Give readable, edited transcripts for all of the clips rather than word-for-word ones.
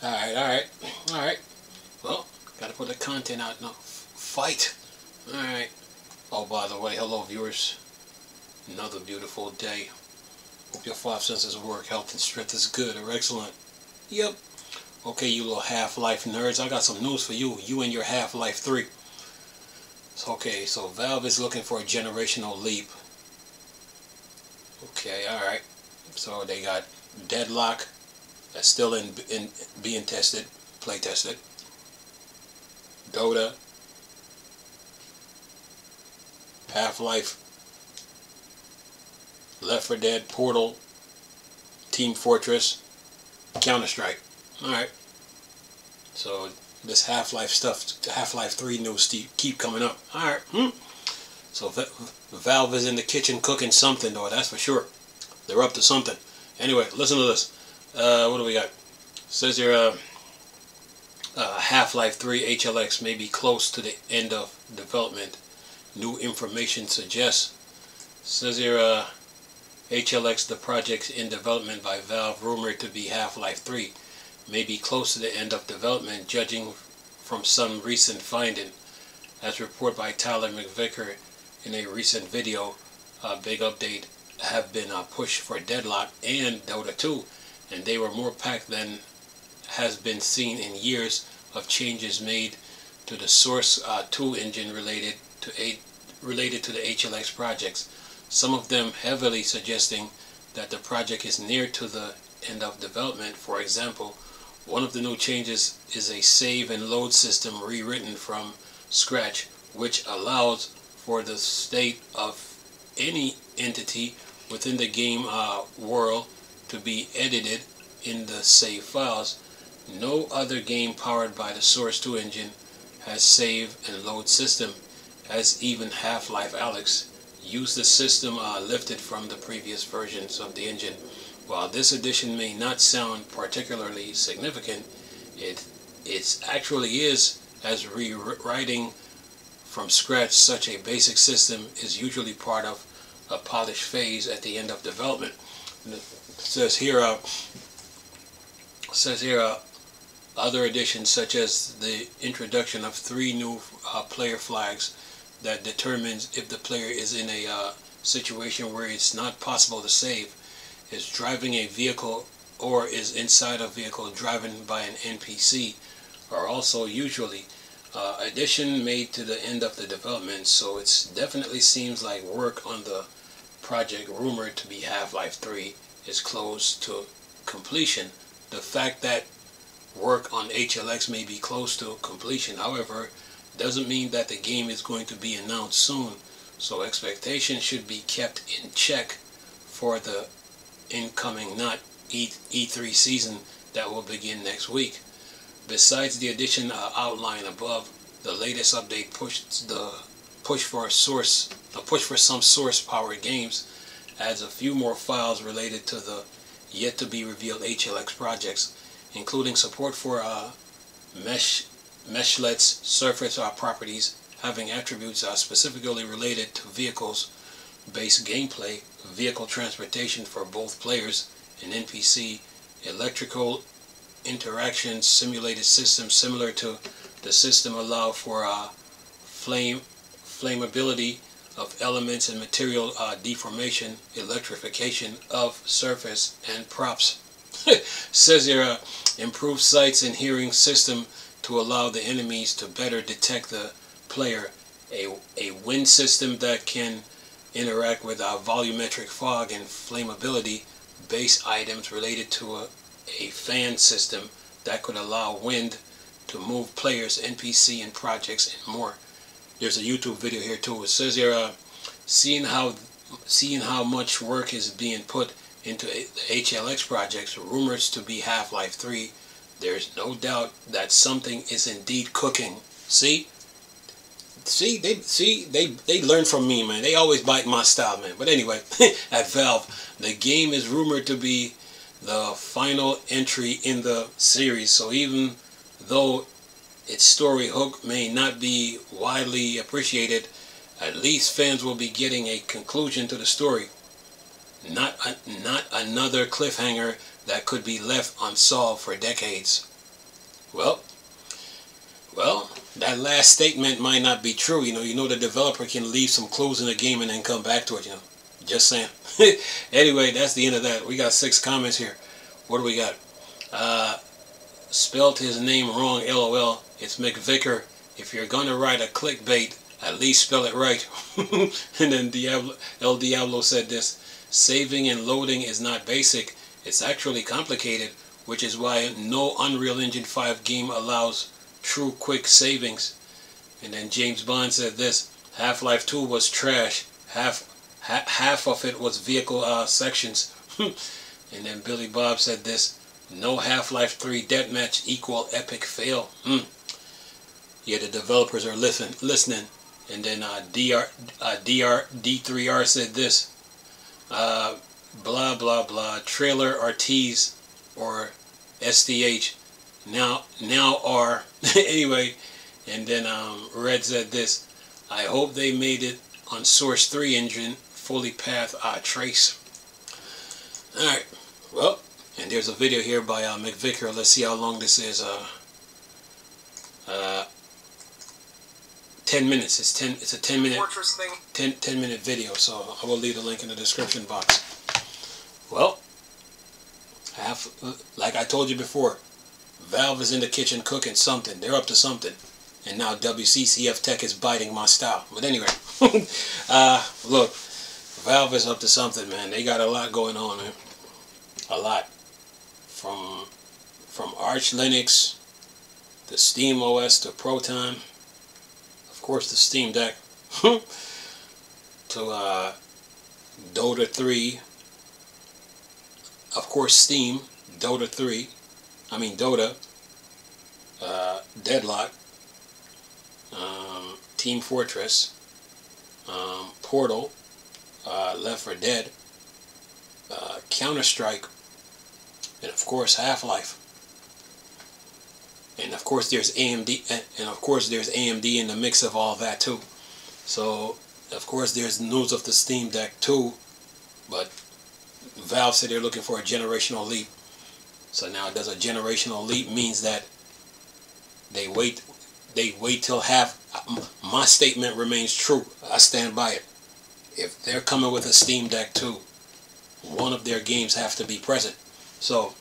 Alright. Well, gotta put the content out now. Fight! Alright. Oh, by the way, hello viewers. Another beautiful day. Hope your five senses work, health and strength is good or excellent. Yep. Okay, you little Half-Life nerds, I got some news for you. You and your Half-Life 3. Okay, so Valve is looking for a generational leap. Okay, alright. So they got Deadlock. That's still in being tested, play tested. Dota, Half-Life, Left 4 Dead, Portal, Team Fortress, Counter-Strike. Alright. So this Half-Life stuff, Half-Life 3 news keep coming up. Alright. So Valve is in the kitchen cooking something though, that's for sure. They're up to something. Anyway, listen to this. What do we got? It says here, Half-Life 3 HLX may be close to the end of development. New information suggests. It says here, HLX, the project in development by Valve, rumored to be Half-Life 3, may be close to the end of development, judging from some recent finding. As reported by Tyler McVicker in a recent video, a big update have been pushed for Deadlock and Dota 2, and they were more packed than has been seen in years of changes made to the Source 2 engine related to the HLX projects. Some of them heavily suggesting that the project is near to the end of development. For example, one of the new changes is a save and load system rewritten from scratch, which allows for the state of any entity within the game world to be edited in the save files. No other game powered by the Source 2 engine has save and load system, as even Half-Life Halx used the system lifted from the previous versions of the engine. While this addition may not sound particularly significant, it actually is, as rewriting from scratch such a basic system is usually part of a polish phase at the end of development. It says here, other additions such as the introduction of 3 new player flags that determines if the player is in a situation where it's not possible to save, is driving a vehicle, or is inside a vehicle driven by an NPC, are also usually addition made to the end of the development. So it definitely seems like work on the project rumored to be Half-Life 3 is close to completion. The fact that work on HLX may be close to completion, however, doesn't mean that the game is going to be announced soon, so expectations should be kept in check for the incoming not E3 season that will begin next week. Besides the addition outlined above, the latest update push for some Source powered games adds a few more files related to the yet to be revealed HLX projects, including support for meshlets, surface properties having attributes specifically related to vehicles based gameplay, vehicle transportation for both players and NPC, electrical interaction simulated systems similar to the system allow for flammability of elements and material deformation, electrification of surface and props. Says here, improved sights and hearing system to allow the enemies to better detect the player, a wind system that can interact with volumetric fog and flammability base items related to a fan system that could allow wind to move players, NPC, and projects, and more. There's a YouTube video here too. It says here, seeing how much work is being put into the HLX projects, rumors to be Half-Life 3, there's no doubt that something is indeed cooking. They learn from me, man. They always bite my style, man. But anyway, at Valve, the game is rumored to be the final entry in the series. So even though its story hook may not be widely appreciated, at least fans will be getting a conclusion to the story. Not another cliffhanger that could be left unsolved for decades. Well, well, that last statement might not be true. You know the developer can leave some clues in the game and then come back to it. Just saying. Anyway, that's the end of that. We got 6 comments here. What do we got? Spelled his name wrong, LOL. It's McVicker. If you're gonna write a clickbait, at least spell it right. And then El Diablo said this: saving and loading is not basic, it's actually complicated, which is why no Unreal Engine 5 game allows true quick savings. And then James Bond said this: Half-Life 2 was trash. Half of it was vehicle sections. And then Billy Bob said this: no Half-Life 3 deathmatch equal epic fail. Yeah, the developers are listening. And then D3R said this: blah blah blah, trailer or tease or STH now are anyway. And then Red said this: I hope they made it on Source 3 engine, fully path trace. Alright, well, and there's a video here by McVicker. Let's see how long this is. 10 minutes. It's a 10 minute 10 minute video, so I will leave the link in the description box. Well, like I told you before, Valve is in the kitchen cooking something. They're up to something. And now WCCF Tech is biting my style. But anyway, look, Valve is up to something, man. They got a lot going on, man. A lot. From Arch Linux to Steam OS to Proton, of course the Steam Deck, to Dota 3, of course Steam, Dota 3, Dota, Deadlock, Team Fortress, Portal, Left 4 Dead, Counter-Strike, and of course Half-Life. And of course there's AMD, and of course there's AMD in the mix of all that too. So of course there's news of the Steam Deck too, but Valve said they're looking for a generational leap. So now, does a generational leap means that they wait till my statement remains true. I stand by it. If they're coming with a Steam Deck too, one of their games have to be present. So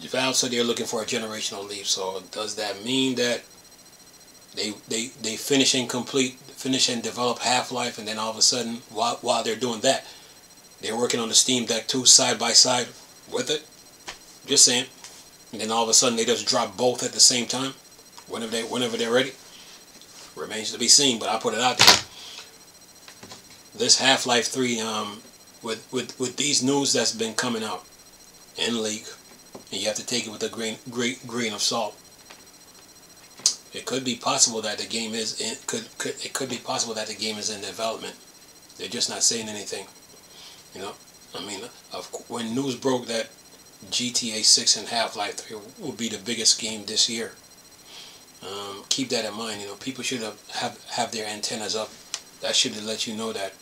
Valve said they're looking for a generational leap. So does that mean that they finish and develop Half-Life, and then all of a sudden while they're doing that, they're working on the Steam Deck 2 side by side with it? Just saying. And then all of a sudden they just drop both at the same time whenever they're ready. Remains to be seen, but I put it out there. This Half-Life 3, with these news that's been coming out in leak, and you have to take it with a great grain of salt. It could be possible that the game is in development. They're just not saying anything. When news broke that GTA 6 and Half-Life 3 will be the biggest game this year, keep that in mind. People should have their antennas up. That should let you know that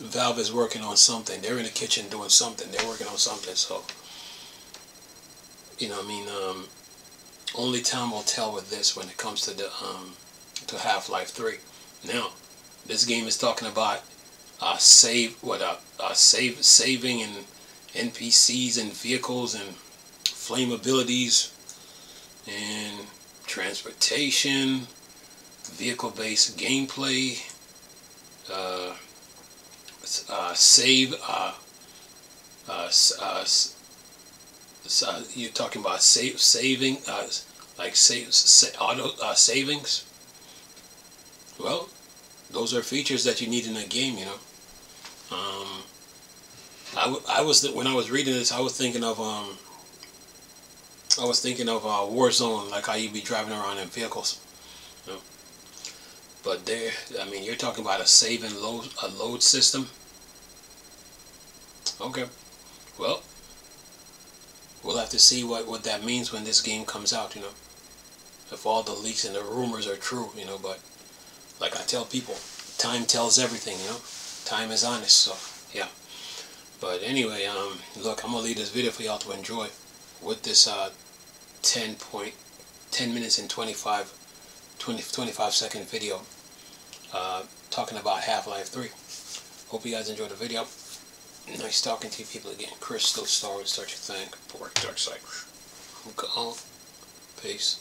Valve is working on something. They're in the kitchen doing something. They're working on something. So, only time will tell with this when it comes to the to Half-Life 3. Now, this game is talking about saving and NPCs and vehicles and flammabilities and transportation, vehicle-based gameplay, you're talking about saving, auto savings. Well, those are features that you need in a game, when I was reading this, I was thinking of Warzone, like how you be driving around in vehicles. But you're talking about a save and load system. Okay, well, we'll have to see what that means when this game comes out. If all the leaks and the rumors are true. But like I tell people, time tells everything. Time is honest. So yeah. But anyway, look, I'm gonna leave this video for y'all to enjoy. with this 10 minutes and 25 second video talking about Half-Life 3. Hope you guys enjoyed the video. Nice talking to you people again. Crystal Star Wars, start your thing. Dark Side. I'm gone. Peace.